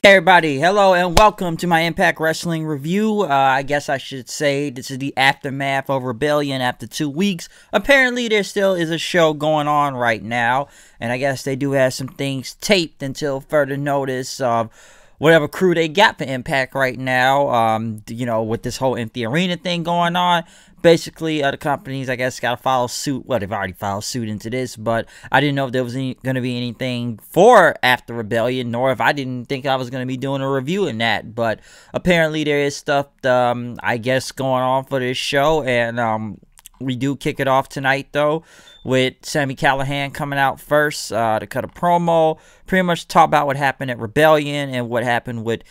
Hey everybody, hello and welcome to my Impact Wrestling review. I guess I should say this is the aftermath of Rebellion after 2 weeks. Apparently there still is a show going on right now, and I guess they do have some things taped until further notice of whatever crew they got for Impact right now. With this whole empty arena thing going on. Basically, other companies, I guess, got to follow suit. Well, they've already followed suit into this, but I didn't know if there was going to be anything for After Rebellion, nor if I didn't think I was going to be doing a review in that. But apparently, there is stuff, I guess, going on for this show, and we do kick it off tonight, though, with Sami Callihan coming out first to cut a promo, pretty much talk about what happened at Rebellion and what happened with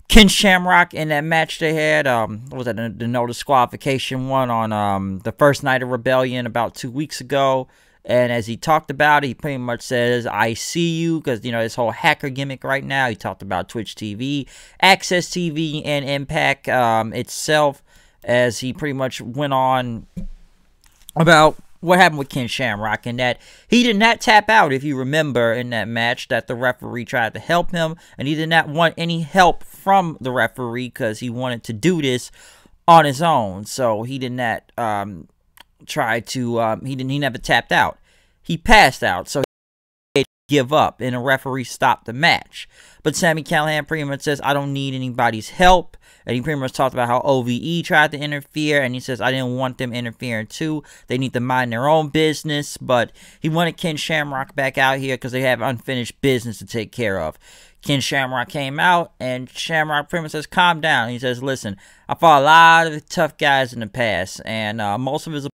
Ken Shamrock in that match they had. What was that, the no disqualification one on the first night of Rebellion about 2 weeks ago. And as he talked about it, he pretty much says, I see you, because, this whole hacker gimmick right now. He talked about Twitch TV, Access TV, and Impact itself, as he pretty much went on about what happened with Ken Shamrock, and that he did not tap out, if you remember, in that match, that the referee tried to help him, and he did not want any help from the referee because he wanted to do this on his own. So he did not he never tapped out. He passed out, so he had to give up, and the referee stopped the match. But Sami Callihan pretty much says, I don't need anybody's help. And he pretty much talked about how OVE tried to interfere, and he says, I didn't want them interfering too. They need to mind their own business. But he wanted Ken Shamrock back out here because they have unfinished business to take care of. Ken Shamrock came out, and Shamrock pretty much says, calm down. He says, listen, I fought a lot of tough guys in the past, and most of his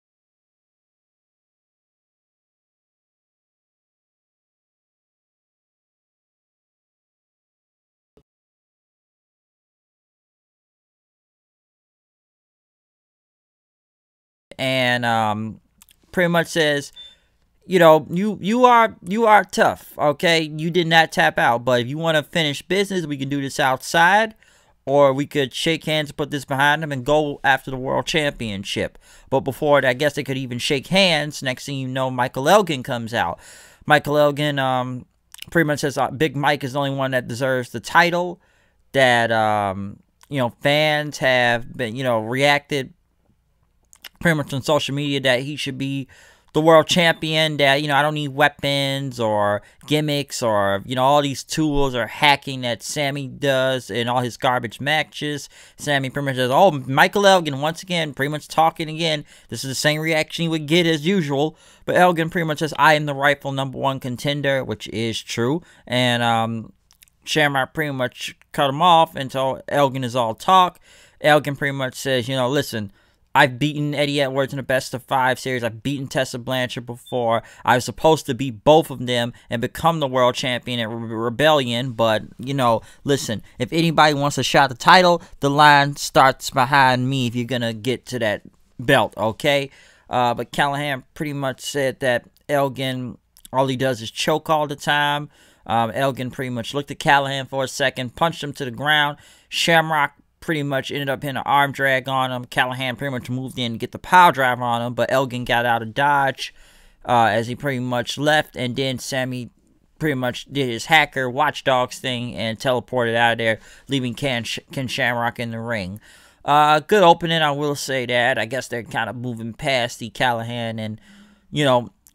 and pretty much says, you are tough, okay? You did not tap out, but if you want to finish business, we can do this outside, or we could shake hands and put this behind them and go after the World Championship. But before that, I guess they could even shake hands. Next thing you know, Michael Elgin comes out. Michael Elgin pretty much says Big Mike is the only one that deserves the title, that fans have been reacted pretty much on social media that he should be the world champion, that, I don't need weapons or gimmicks or, all these tools or hacking that Sami does in all his garbage matches. Sami pretty much says, oh, Michael Elgin, once again, pretty much talking again. This is the same reaction he would get as usual. But Elgin pretty much says, I am the rightful #1 contender, which is true. And Shamrock pretty much cut him off until Elgin is all talk. Elgin pretty much says, listen, I've beaten Eddie Edwards in the best of 5 series. I've beaten Tessa Blanchard before. I was supposed to beat both of them and become the world champion at Rebellion. But, listen, if anybody wants to shot the title, the line starts behind me if you're going to get to that belt, okay? But Callihan pretty much said that Elgin, all he does is choke all the time. Elgin pretty much looked at Callihan for a second, punched him to the ground. Shamrock pretty much ended up hitting an arm drag on him. Callihan pretty much moved in to get the power driver on him, but Elgin got out of dodge as he pretty much left, and then Sami pretty much did his hacker watchdogs thing and teleported out of there, leaving Ken Shamrock in the ring. Good opening, I will say that. I guess they're kind of moving past the Callihan and,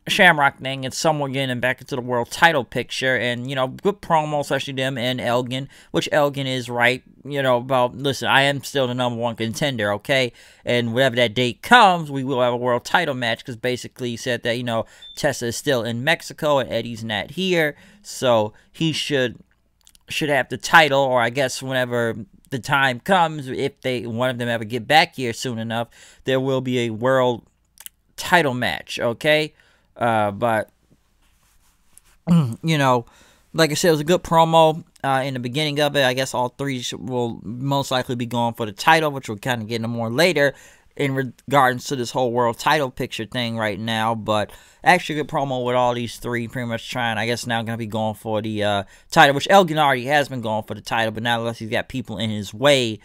Shamrock thing. It's somewhat getting him back into the world title picture, and good promo, especially them and Elgin, which Elgin is right, about, listen, I am still the #1 contender, okay, and whenever that date comes, we will have a world title match, because basically he said that, Tessa is still in Mexico and Eddie's not here, so he should have the title, or I guess whenever the time comes, if one of them ever get back here soon enough, there will be a world title match, okay? But like I said, it was a good promo in the beginning of it. I guess all three will most likely be going for the title, which we'll kind of get into more later in regards to this whole world title picture thing right now. But actually a good promo with all these three pretty much trying, I guess, now going to be going for the title, which Elgin already has been going for the title, but now unless he's got people in his way,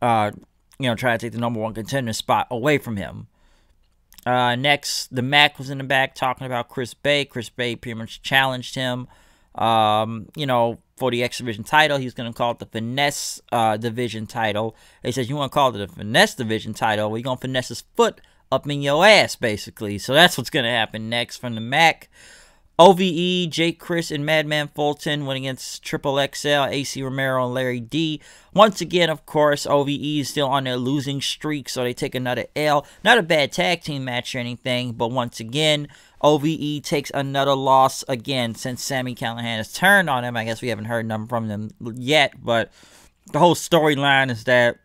trying to take the #1 contender spot away from him. Next, the Mack was in the back talking about Chris Bay. Chris Bay pretty much challenged him, for the X Division title. He's going to call it the Finesse Division title. He says, you want to call it the Finesse Division title? Well, you're going to finesse his foot up in your ass, basically. So that's what's going to happen next from the Mack. OVE, Jake Chris, and Madman Fulton went against Triple XL, AC Romero, and Larry D. Once again, of course, OVE is still on their losing streak, so they take another L. Not a bad tag team match or anything, but once again, OVE takes another loss again since Sami Callihan has turned on him. I guess we haven't heard nothing from them yet, but the whole storyline is that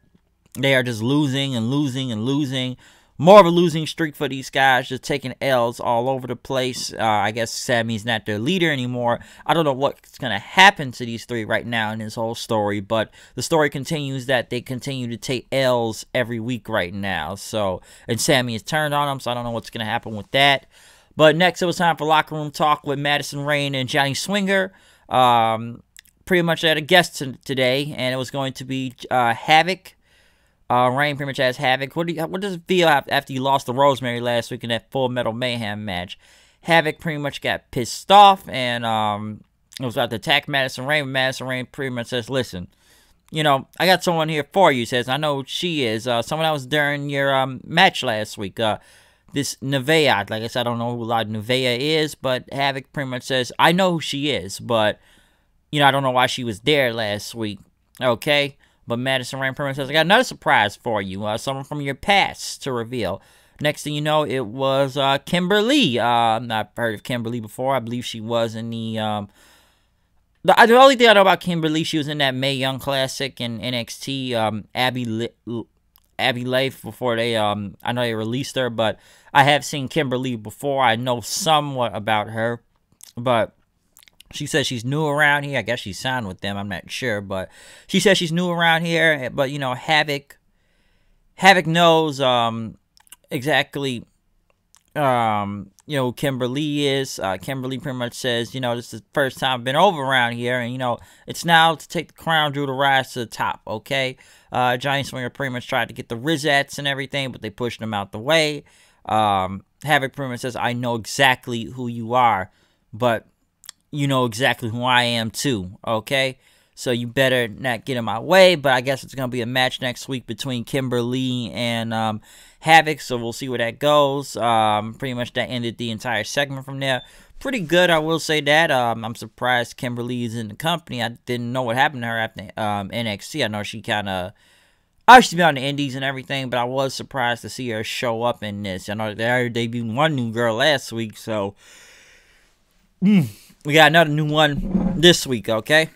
they are just losing and losing and losing. More of a losing streak for these guys, just taking L's all over the place. I guess Sami's not their leader anymore. I don't know what's going to happen to these three right now in this whole story, but the story continues that they continue to take L's every week right now. So, and Sami has turned on them, so I don't know what's going to happen with that. But next, it was time for Locker Room Talk with Madison Rayne and Johnny Swinger. Pretty much they had a guest today, and it was going to be Havoc. Rayne pretty much has Havoc. What does it feel after you lost to Rosemary last week in that Full Metal Mayhem match? Havoc pretty much got pissed off, and it was about to attack Madison Rayne. Madison Rayne pretty much says, listen, you know, I got someone here for you. He says, I know who she is. Someone that was during your match last week. This Nevaeh, like I said, I don't know who a lot of Nevaeh is, but Havoc pretty much says, I know who she is, but, you know, I don't know why she was there last week. Okay? But Madison Rayne pretty much says, I got another surprise for you. Someone from your past to reveal. Next thing you know, it was Kimber Lee. I've not heard of Kimber Lee before. I believe she was in the only thing I know about Kimber Lee, she was in that Mae Young Classic in NXT. Abby Leif before they, I know they released her, but I have seen Kimber Lee before. I know somewhat about her, but she says she's new around here. I guess she signed with them. I'm not sure, but she says she's new around here. But, you know, Havoc knows exactly, you know, Kimber Lee is. Kimber Lee pretty much says, you know, this is the first time I've been over around here, and, you know, it's now to take the crown jewel to rise to the top, okay? Johnny Swinger pretty much tried to get the Rizats and everything, but they pushed him out the way. Havoc pretty much says, I know exactly who you are, but you know exactly who I am too, okay? So you better not get in my way, but I guess it's going to be a match next week between Kimber Lee and Havoc, so we'll see where that goes. Pretty much that ended the entire segment from there. Pretty good, I will say that. I'm surprised Kimber Lee is in the company. I didn't know what happened to her after NXT. I know she kind of, obviously been on the indies and everything, but I was surprised to see her show up in this. I know they already debuted one new girl last week, so we got another new one this week, okay?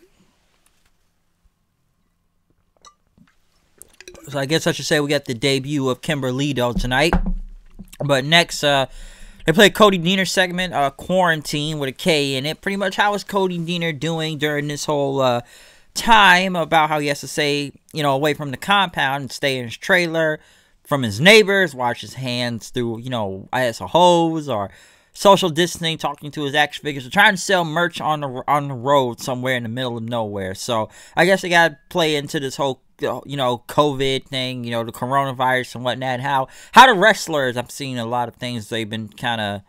So I guess I should say we got the debut of Kimber Lee, though, tonight. But next, they played Cody Deaner segment, Quarantine, with a K in it. Pretty much how is Cody Deaner doing during this whole time, about how he has to stay, you know, away from the compound and stay in his trailer from his neighbors, wash his hands through, you know, I guess a hose, or social distancing, talking to his action figures, or trying to sell merch on the road somewhere in the middle of nowhere. So I guess they got to play into this whole, you know, COVID thing, you know, the coronavirus and whatnot. How the wrestlers, I've seen a lot of things they've been kind of,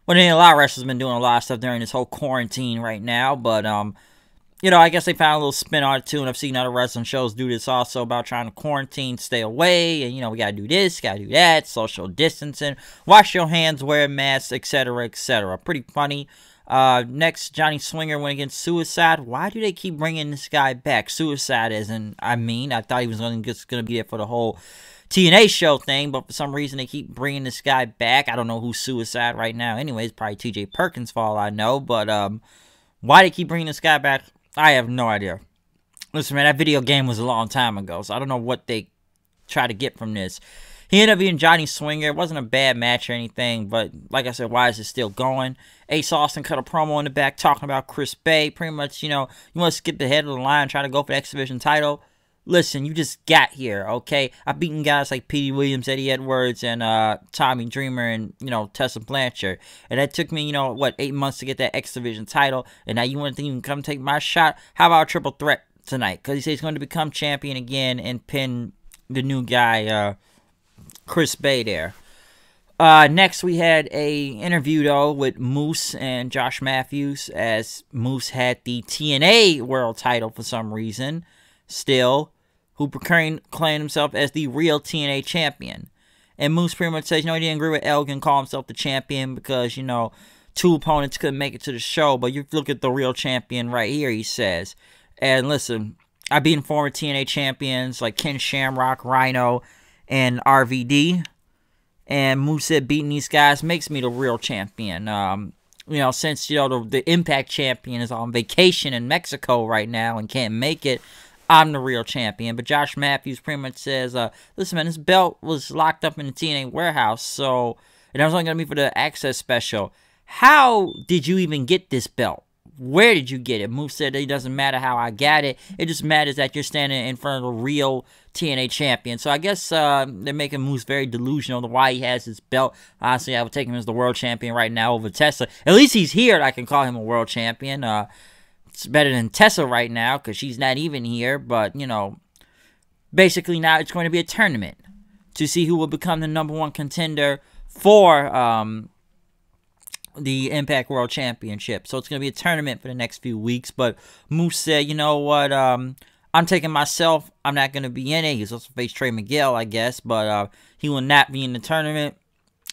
well, a lot of wrestlers have been doing a lot of stuff during this whole quarantine right now, but you know, I guess they found a little spin on it too, and I've seen other wrestling shows do this also, about trying to quarantine, stay away, and, you know, we gotta do this, gotta do that, social distancing, wash your hands, wear a mask, etc., etc. Pretty funny. Next, Johnny Swinger went against Suicide. Why do they keep bringing this guy back? Suicide isn't, I thought he was just gonna be there for the whole TNA show thing, but for some reason they keep bringing this guy back. I don't know who's Suicide right now. Anyways, probably TJ Perkins' fault, I know, but why they keep bringing this guy back, I have no idea. Listen, man, that video game was a long time ago, so I don't know what they try to get from this. He ended up being Johnny Swinger. It wasn't a bad match or anything, but like I said, why is it still going? Ace Austin cut a promo in the back talking about Chris Bay. Pretty much, you know, you want to skip the head of the line, try to go for the X Division title. Listen, you just got here, okay? I've beaten guys like Petey Williams, Eddie Edwards, and Tommy Dreamer, and, you know, Tessa Blanchard. And that took me, you know, what, 8 months to get that X Division title. And now you want to think you can come take my shot? How about a triple threat tonight? Because he says he's going to become champion again and pin the new guy, Chris Bay there. Next, we had a interview, though, with Moose and Josh Matthews, as Moose had the TNA world title for some reason, still, who claimed himself as the real TNA champion. And Moose pretty much says, he didn't agree with Elgin calling himself the champion because, two opponents couldn't make it to the show. But you look at the real champion right here, he says. And listen, I've beaten former TNA champions like Ken Shamrock, Rhino, and RVD. And Moose said beating these guys makes me the real champion. Since, the Impact champion is on vacation in Mexico right now and can't make it, I'm the real champion. But Josh Matthews pretty much says, listen, man, this belt was locked up in the TNA warehouse, so it was only going to be for the Access special. How did you even get this belt? Where did you get it? Moose said it doesn't matter how I got it. It just matters that you're standing in front of the real TNA champion. So I guess they're making Moose very delusional to why he has his belt. Honestly, I would take him as the world champion right now over Tessa. At least he's here. I can call him a world champion. It's better than Tessa right now because she's not even here. But, basically now it's going to be a tournament to see who will become the #1 contender for the Impact World Championship. So it's going to be a tournament for the next few weeks. But Moose said, you know what, I'm taking myself. I'm not going to be in it. He's supposed to face Trey Miguel, I guess. But he will not be in the tournament.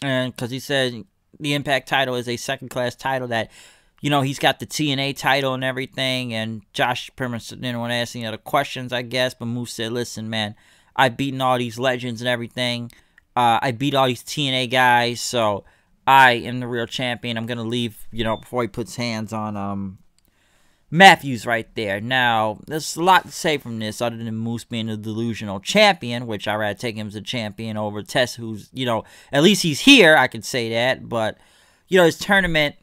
And because he said the Impact title is a second-class title that, he's got the TNA title and everything. And Josh pretty much didn't want to ask any other questions, I guess. But Moose said, listen, man, I've beaten all these legends and everything. I beat all these TNA guys, so I am the real champion. I'm going to leave, before he puts hands on Matthews right there. Now, there's a lot to say from this other than Moose being a delusional champion, which I'd rather take him as a champion over Tess, who's, at least he's here. I could say that. But, his tournament,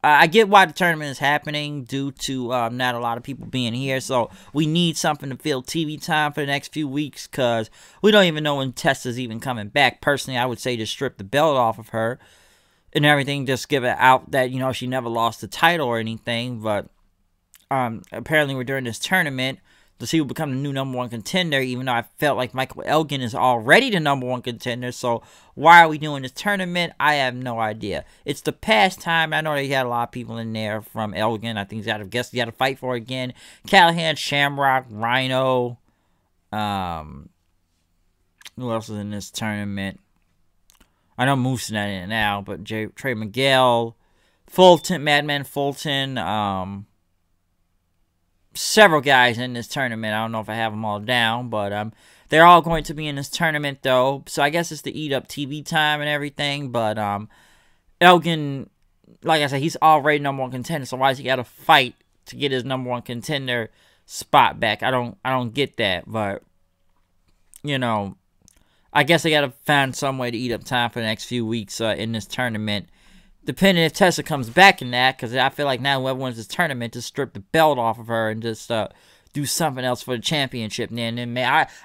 I get why the tournament is happening due to not a lot of people being here. So we need something to fill TV time for the next few weeks because we don't even know when Tessa's even coming back. Personally, I would say just strip the belt off of her and everything. Just give it out that, she never lost the title or anything. But apparently we're during this tournament to see who become the new #1 contender, even though I felt like Michael Elgin is already the #1 contender. So why are we doing this tournament? I have no idea. It's the pastime. I know they had a lot of people in there from Elgin. I think he's got to fight for it again. Callahan, Shamrock, Rhino. Who else is in this tournament? I know Moose not in it now, but Trey Miguel, Fulton, Madman Fulton, several guys in this tournament. I don't know if I have them all down, but they're all going to be in this tournament, though. So I guess it's to eat up TV time and everything. But Elgin, like I said, he's already #1 contender. So why does he got to fight to get his #1 contender spot back? I don't get that. But I guess they got to find some way to eat up time for the next few weeks in this tournament. Depending if Tessa comes back in that, because I feel like now whoever wins this tournament, just strip the belt off of her and just do something else for the championship. And then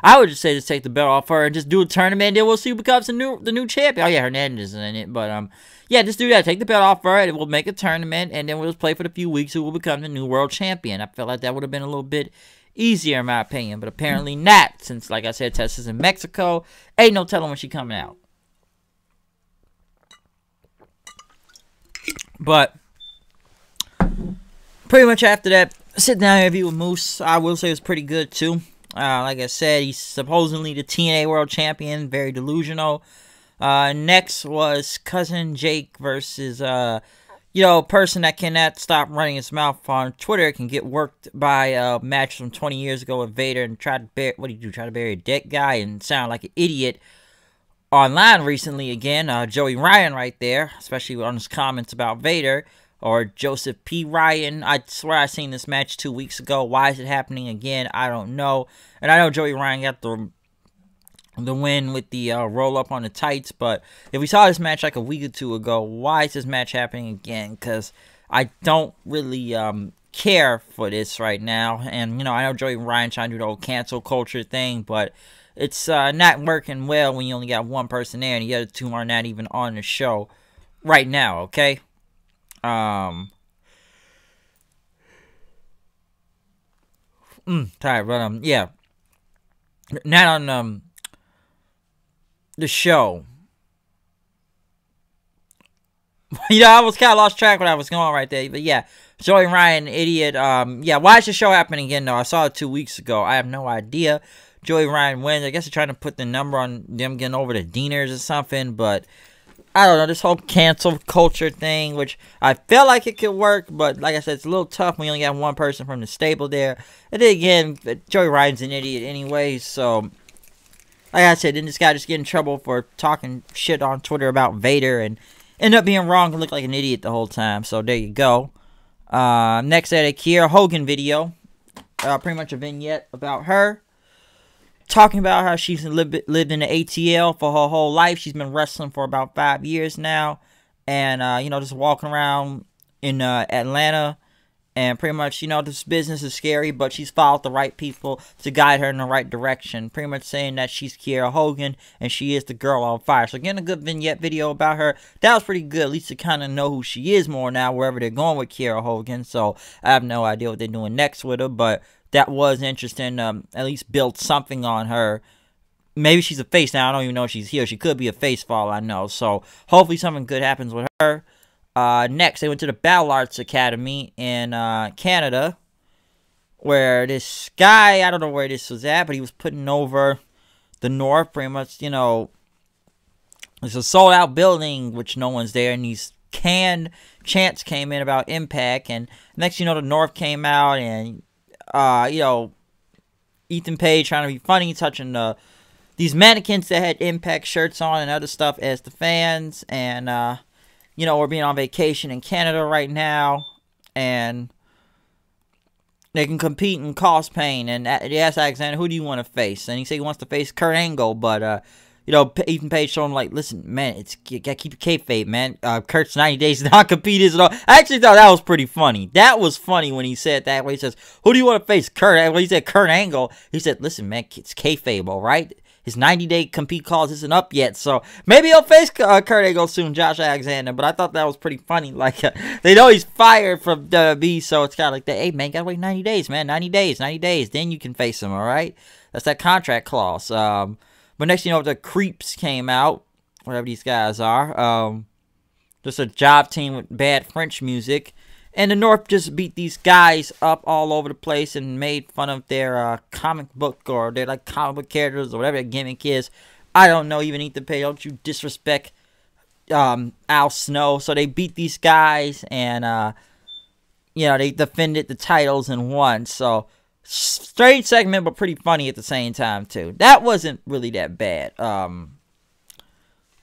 I would just say just take the belt off her and just do a tournament, and then we'll see who becomes the new champion. Oh yeah, Hernandez is in it, but yeah, just do that. Take the belt off her, and we'll make a tournament, and then we'll just play for the few weeks who will become the new world champion. I feel like that would have been a little bit easier in my opinion, but apparently not, since like I said, Tessa's in Mexico. Ain't no telling when she's coming out. But pretty much after that sit-down interview with Moose, I will say it was pretty good too. Like I said, he's supposedly the TNA World Champion, very delusional. Next was Cousin Jake versus, person that cannot stop running his mouth on Twitter, can get worked by a match from 20 years ago with Vader and try to bury a dead guy and sound like an idiot online recently again. Joey Ryan right there, especially on his comments about Vader, or Joseph P. Ryan. I swear I seen this match 2 weeks ago. Why is it happening again? I don't know. And I know Joey Ryan got the win with the roll-up on the tights, but if we saw this match like a week or two ago, why is this match happening again? Because I don't really care for this right now. And, I know Joey Ryan trying to do the whole cancel culture thing, but it's not working well when you only got one person there and the other two are not even on the show right now, okay? Tired, but yeah. Not on the show. I was kind of lost track when I was going right there. But yeah, Joey Ryan, idiot. Yeah, why is the show happening again, though? I saw it 2 weeks ago. I have no idea. Joey Ryan wins. I guess they're trying to put the number on them getting over the Deaners or something, but I don't know, this whole cancel culture thing, which I feel like it could work, but like I said, it's a little tough when you only got one person from the stable there. And then again, Joey Ryan's an idiot anyway, so like I said, then this guy just get in trouble for talking shit on Twitter about Vader and end up being wrong and look like an idiot the whole time. So there you go. Next, I had a Kiera Hogan video, pretty much a vignette about her. Talking about how she's lived in the ATL for her whole life. She's been wrestling for about 5 years now. And, just walking around in Atlanta. And pretty much, this business is scary, but she's followed the right people to guide her in the right direction. Pretty much saying that she's Kiera Hogan and she is the girl on fire. So getting a good vignette video about her. That was pretty good. At least to kind of know who she is more now, wherever they're going with Kiera Hogan. So I have no idea what they're doing next with her, but that was interesting. At least build something on her. Maybe she's a face now. I don't even know if she's here. She could be a face for all I know. So hopefully something good happens with her. Next, they went to the Battle Arts Academy in Canada, where this guy, I don't know where this was at, but he was putting over the North, pretty much, it's a sold-out building, which no one's there, and these canned chants came in about Impact, and next the North came out, and, Ethan Page trying to be funny, touching these mannequins that had Impact shirts on and other stuff as the fans, and, we're being on vacation in Canada right now, and they can compete in cost pain. And they asked Alexander, who do you want to face? And he said he wants to face Kurt Angle, but, Ethan Page told him, like, listen, man, you gotta keep your kayfabe, man. Kurt's 90 days non-compete is at all. I actually thought that was pretty funny. That was funny when he said that, when he says, who do you want to face? Kurt. When he said Kurt Angle, he said, listen, man, it's kayfabe, all right? His 90-day compete clause isn't up yet, so maybe he'll face Kurt Angle soon, Josh Alexander. But I thought that was pretty funny. Like, they know he's fired from WWE, so it's kind of like, hey, man, gotta wait 90 days, man. 90 days. Then you can face him, all right? That's that contract clause. But next, the Creeps came out, whatever these guys are. Just a job team with bad French music. And the North just beat these guys up all over the place and made fun of their comic book or their comic book characters or whatever their gimmick is. I don't know, even Ethan Page. Don't you disrespect Al Snow. So they beat these guys and, they defended the titles and won. So strange segment, but pretty funny at the same time, too. That wasn't really that bad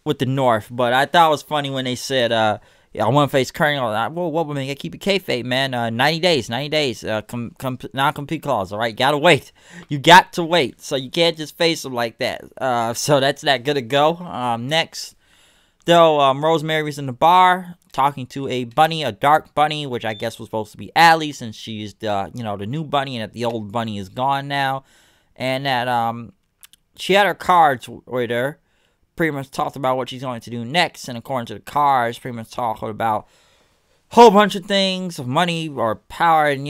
with the North. But I thought it was funny when they said... I want to face Kurt Angle. Whoa, man, you gotta keep it kayfabe, man. 90 days. Non-compete clause, all right? Gotta wait. You got to wait. So you can't just face him like that. So that's not gonna go. Next, though, Rosemary was in the bar talking to a bunny, a dark bunny, which I guess was supposed to be Allie, since she's the, the new bunny, and that the old bunny is gone now. And that, she had her cards with her. Pretty much talked about what she's going to do next, and according to the cards, pretty much talking about a whole bunch of things of money or power, and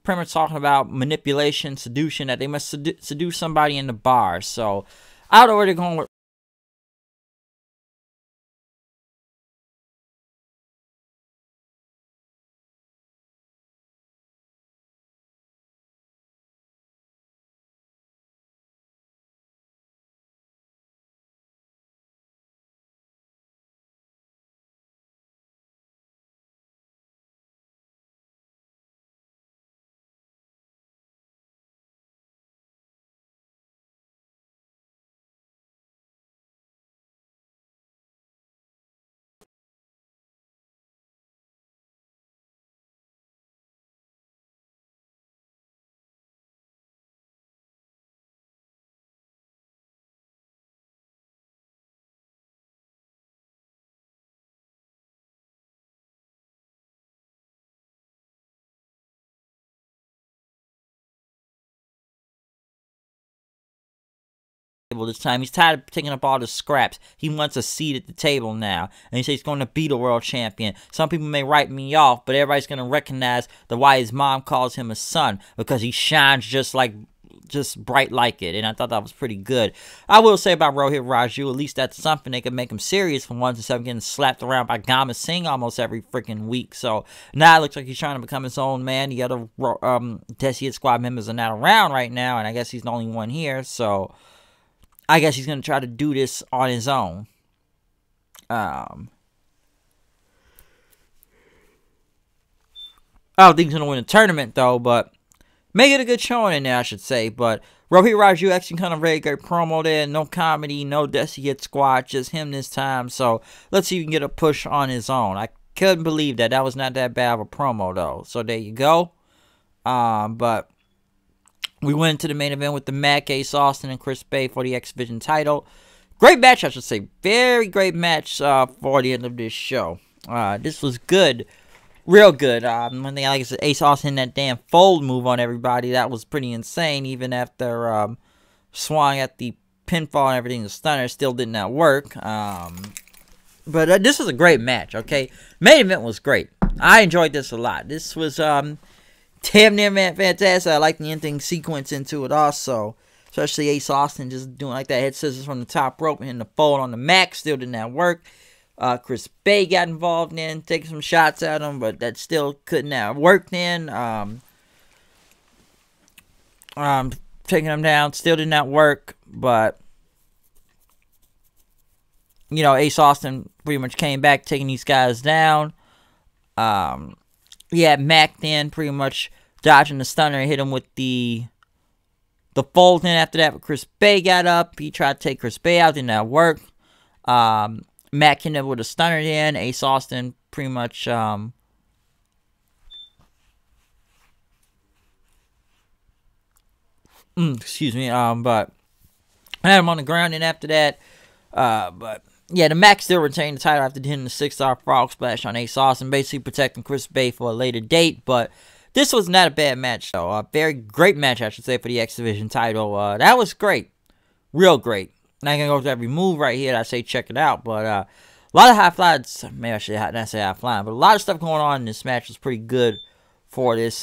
pretty much talking about manipulation, seduction, that they must seduce somebody in the bar. So I don't know where they're going with. This time. He's tired of taking up all the scraps. He wants a seat at the table now. And he says he's going to be the world champion. Some people may write me off, but everybody's going to recognize why his mom calls him a son. Because he shines just like just bright like it, and I thought that was pretty good. I will say about Rohit Raju, at least that's something. They could make him serious from 1 to 7, getting slapped around by Gama Singh almost every freaking week. So now it looks like he's trying to become his own man. The other Desi Hit Squad members are not around right now, and I guess he's the only one here. So I guess he's gonna try to do this on his own. I don't think he's gonna win the tournament though, but make it a good showing in there, I should say. But Rohit Raju actually kind of very great promo there. No comedy, no Desi Hit Squad, just him this time. So let's see if he can get a push on his own. I couldn't believe that. That was not that bad of a promo though. So there you go. But we went into the main event with the Mack, Ace Austin, and Chris Bay for the X Division title. Great match, I should say. Very great match for the end of this show. This was good. Real good. One thing I like is Ace Austin that damn fold move on everybody. That was pretty insane. Even after swung at the pinfall and everything, the stunner still did not work. But this was a great match, okay? Main event was great. I enjoyed this a lot. This was damn near fantastic. I like the ending sequence into it also. Especially Ace Austin just doing like that head scissors from the top rope and hitting the fold on the Mack. Still did not work. Chris Bay got involved in, taking some shots at him, but that still couldn't have worked in. Taking him down, still did not work, but, you know, Ace Austin pretty much came back, taking these guys down. He had Mack then pretty much dodging the stunner and hit him with the fold. Then after that, Chris Bay got up. He tried to take Chris Bay out, did not work. Mack hit him with a stunner in. Ace Austin pretty much excuse me, but I had him on the ground, and after that, but yeah, the Mack still retained the title after hitting the 6-star frog splash on Ace Austin, basically protecting Chris Bay for a later date. But this was not a bad match, though. A very great match, I should say, for the X Division title. That was great, real great. Not gonna go through every move right here. I say check it out, but a lot of high flies. Maybe I should not say high flying, but a lot of stuff going on in this match was pretty good for this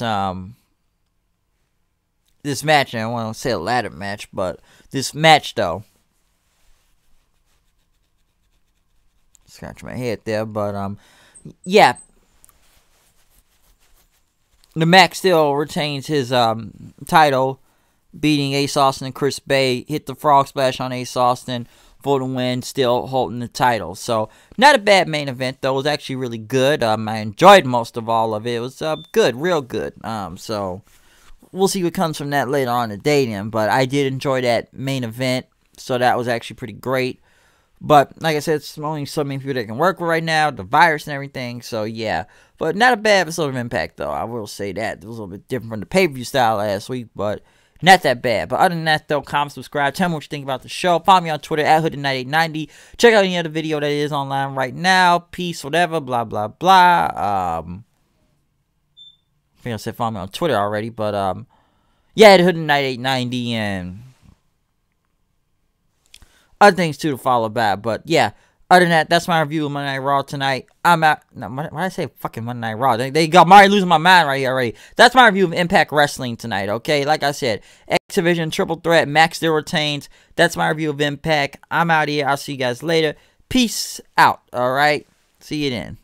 this match. And I want to say a ladder match, but this match though. Scratch my head there, but yeah. The Mack still retains his title, beating Ace Austin and Chris Bay. Hit the frog splash on Ace Austin for the win, still holding the title. So, not a bad main event, though. It was actually really good. I enjoyed most of all of it. It was good, real good. So, we'll see what comes from that later on today then. But I did enjoy that main event, so that was actually pretty great. But, like I said, it's only so many people that can work with right now, the virus and everything, so yeah. But not a bad episode of Impact, though. I will say that. It was a little bit different from the pay-per-view style last week, but not that bad. But other than that, though, comment, subscribe. Tell me what you think about the show. Follow me on Twitter at HoodedKnight890. Check out any other video that is online right now. Peace, whatever, blah, blah, blah. I think I said follow me on Twitter already, but, yeah, at HoodedKnight890 and other things, too, to follow back. But, yeah. Other than that, that's my review of Monday Night Raw tonight. I'm out. No, why did I say fucking Monday Night Raw? They got Mario losing my mind right here already. That's my review of Impact Wrestling tonight, okay? Like I said, X Division, Triple Threat, Mack still retains. That's my review of Impact. I'm out here. I'll see you guys later. Peace out, alright? See you then.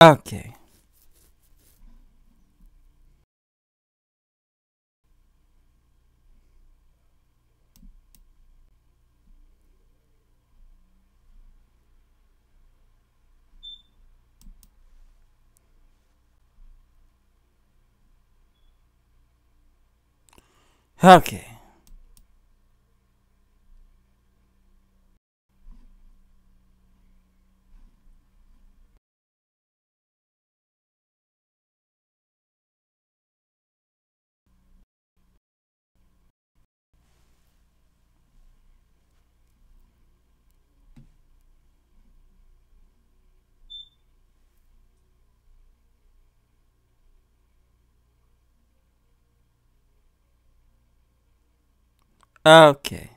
Okay. Okay. Okay.